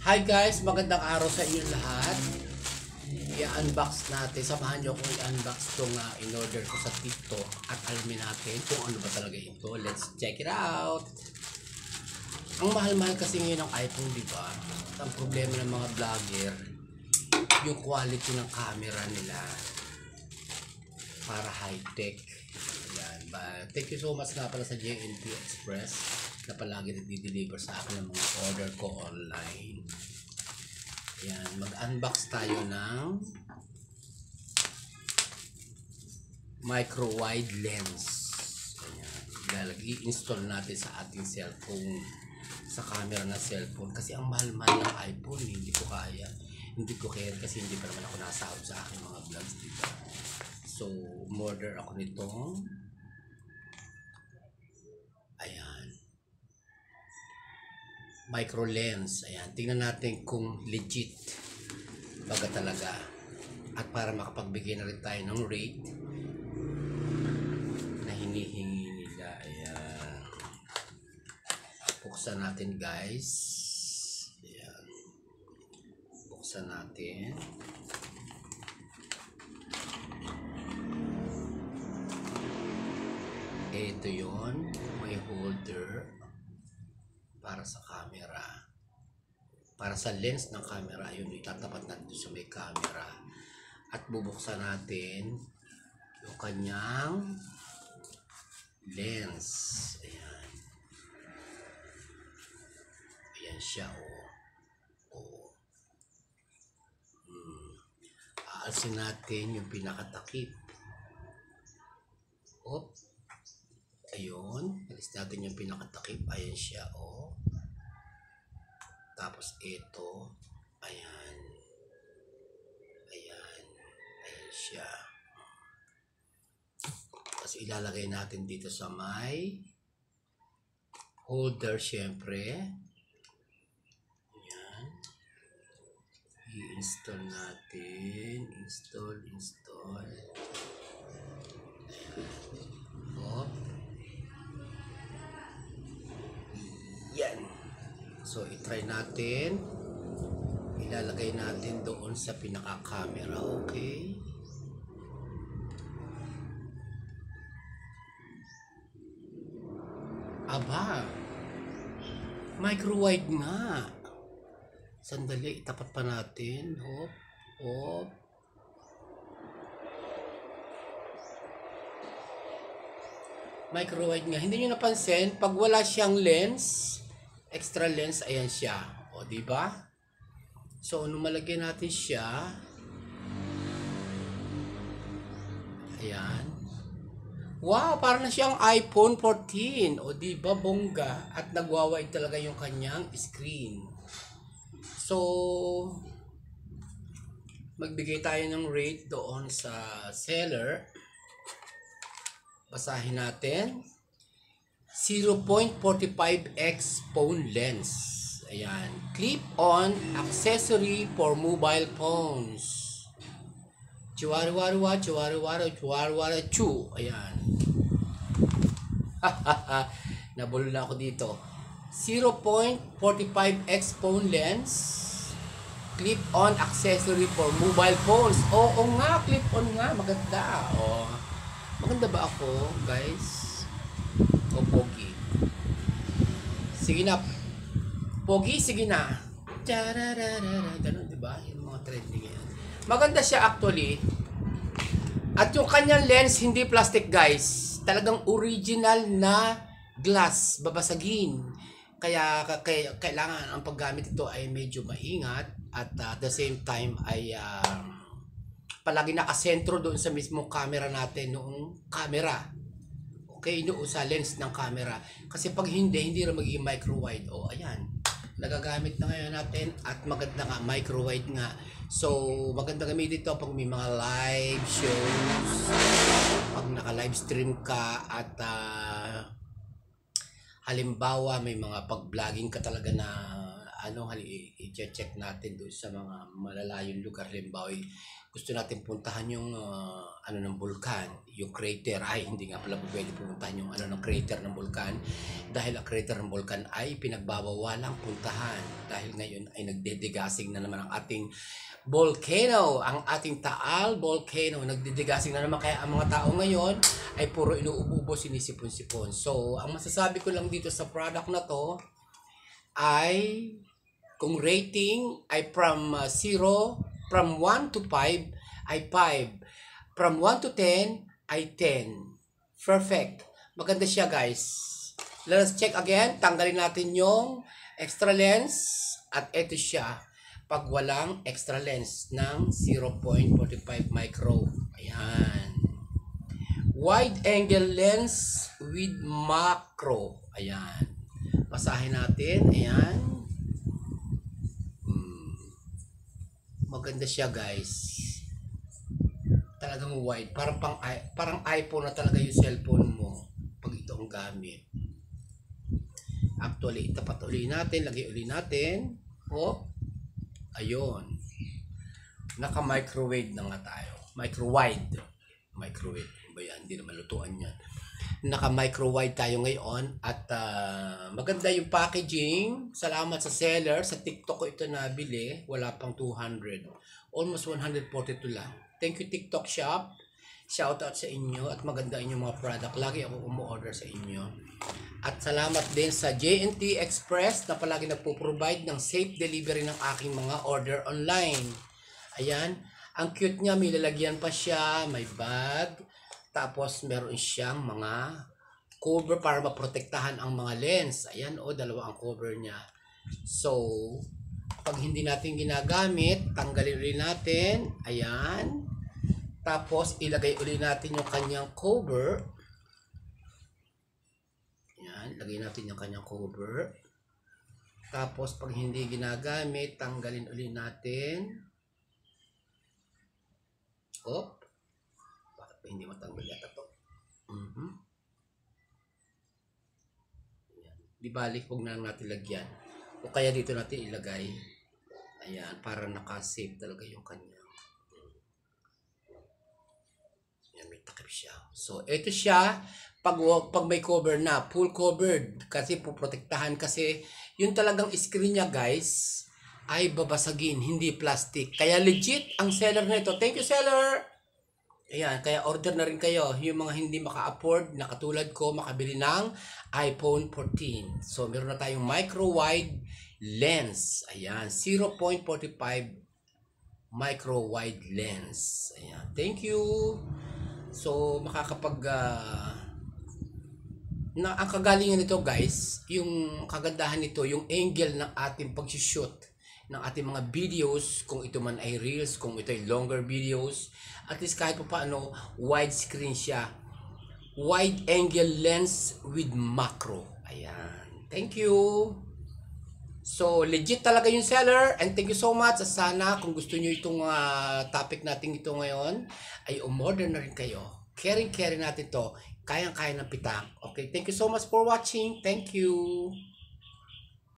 Hi guys, magandang araw sa inyo lahat. I-unbox natin, samahan nyo kung i-unbox itong in-order ko sa TikTok at alamin natin kung ano ba talaga ito. Let's check it out. Ang mahal-mahal kasi ngayon ng iPhone, di ba? Ang problema ng mga vlogger, yung quality ng camera nila para high-tech. Yan. Thank you so much nga pala sa JNT Express na palagi nag-deliver sa akin ng mga order ko online. Ayan, mag-unbox tayo ng micro wide lens. Ayan, i-install natin sa ating cellphone, sa camera na cellphone, kasi ang mahal-mahal ng iPhone, hindi ko kaya, hindi ko care kasi hindi pa naman ako nasahod sa aking mga vlogs dito. So, order ako nitong micro lens. Ayan, tingnan natin kung legit baga talaga, at para makapagbigay na rin tayo ng rate na hinihingi nila. Ayan, buksan natin guys. Ayan, buksan natin. Ito yon, may holder para sa camera, para sa lens ng camera. Yun, itatapat natin sa may camera at bubuksan natin yung kanyang lens. Ayan, ayan siya. Aalsin natin yung pinakatakip. Ayun, alis natin yung pinakatakip. Ayan siya, Tapos ito, ayan. Ayan siya. Tapos ilalagay natin dito sa may holder, syempre. Ayan. I-install natin. Install. Yan. So, i-try natin. Ilalagay natin doon sa pinaka-camera. Okay. Aba, micro wide nga. Sandali, itapat pa natin. Hop. Micro wide nga. Hindi nyo napansin, pag wala siyang lens, extra lens, ayan siya. Di ba? So, nung malagyan natin siya, ayan. Wow, parang na siyang iPhone 14. Di ba, bongga? At nagwawide talaga yung kanyang screen. So, magbigay tayo ng rate doon sa seller. Basahin natin. 0.45x phone lens. Ayan. Clip-on accessory for mobile phones. Chuwari-wari-wa, chu. Ayan. Nabulol na ako dito. 0.45x phone lens. Clip-on accessory for mobile phones. Oo nga, clip-on nga. Maganda. Maganda ba ako, guys? Pogi. Sige na. Pogi, sige na. Ganun, diba? Yung mga trending yan. Maganda siya actually. At yung kanyang lens, hindi plastic guys. Talagang original na glass. Babasagin. Kaya kailangan ang paggamit ito ay medyo maingat. At at the same time ay palagi nakasentro doon sa mismong camera natin, noong camera. Okay, doon sa lens ng camera. Kasi pag hindi rin magiging micro wide. Ayan. Nagagamit na ngayon natin at maganda nga, micro wide nga. So, maganda gamitin ito pag may mga live shows, pag naka-live stream ka, at halimbawa may mga pag-vlogging ka talaga na i-check natin doon sa mga malalayong lugar. Halimbawa, gusto natin puntahan yung ng bulkan, yung crater. Ay, hindi nga pala pwede pumuntahan yung ng crater ng bulkan dahil ang crater ng bulkan ay pinagbabawalang puntahan dahil ngayon ay nagdedegasing na naman ang ating volcano, ang ating Taal volcano. Nagdidigasing na naman, kaya ang mga tao ngayon ay puro inuubo, sinisipon-sipon. So, ang masasabi ko lang dito sa product na to ay kung rating ay from 1 to 5 ay 5. From 1 to 10 ay 10. Perfect. Maganda siya, guys. Let's check again. Tanggalin natin yung extra lens at ito siya. Pag walang extra lens ng 0.45 micro. Ayan. Wide angle lens with macro. Ayan. Basahin natin. Ayan. Maganda siya, guys. Talagang wide. Parang iPhone na talaga yung cellphone mo pag ito ang gamit. Actually, itapat uli natin. Lagay uli natin. Oh. Ayun. Naka-microwave na nga tayo. Microwide. Microwave. Ba yan? Hindi naman lutuan yan. Naka-microwave tayo ngayon. At maganda yung packaging. Salamat sa seller. Sa TikTok ko ito nabili. Wala pang 200. Almost 142 lang. Thank you, TikTok Shop. Shout out sa inyo. At maganda inyong mga product. Lagi ako umu-order sa inyo. At salamat din sa J&T Express na palagi nagpo-provide ng safe delivery ng aking mga order online. Ayan. Ang cute niya. May lalagyan pa siya. May bag. Tapos meron siyang mga cover para maprotektahan ang mga lens. Ayan. O, dalawa ang cover niya. So, pag hindi natin ginagamit, tanggalin ulit natin. Ayan. Tapos, ilagay ulit natin yung kanyang cover. Lagay natin yung kanyang cover. Tapos, pag hindi ginagamit, tanggalin ulit natin. Bakit pa hindi matanggal yata ito? Di balik, huwag na lang natin lagyan. O kaya dito natin ilagay. Ayan, para nakasave talaga yung kanya. Ayan, may takip siya. So, ito siya. Pag may cover na, full covered, kasi puprotektahan, kasi yung talagang screen niya, guys, ay babasagin, hindi plastic. Kaya legit ang seller nito. Thank you, seller! Ayan, kaya order na rin kayo. Yung mga hindi maka-afford, na katulad ko, makabili ng iPhone 14. So, meron na tayong micro-wide lens. Ayan, 0.45 micro-wide lens. Ayan, thank you! So, ang kagalingan nito, guys, yung kagandahan nito, yung angle ng ating pag-shoot ng ating mga videos, kung ito man ay reels, kung ito ay longer videos, at least kahit pa paano, widescreen siya. Wide angle lens with macro. Ayan. Thank you. So, legit talaga yung seller, and thank you so much. Sana kung gusto nyo itong topic natin ito ngayon, ay umorder na rin kayo. Caring natin to. Kayang-kaya ng pitak. Okay, thank you so much for watching. Thank you.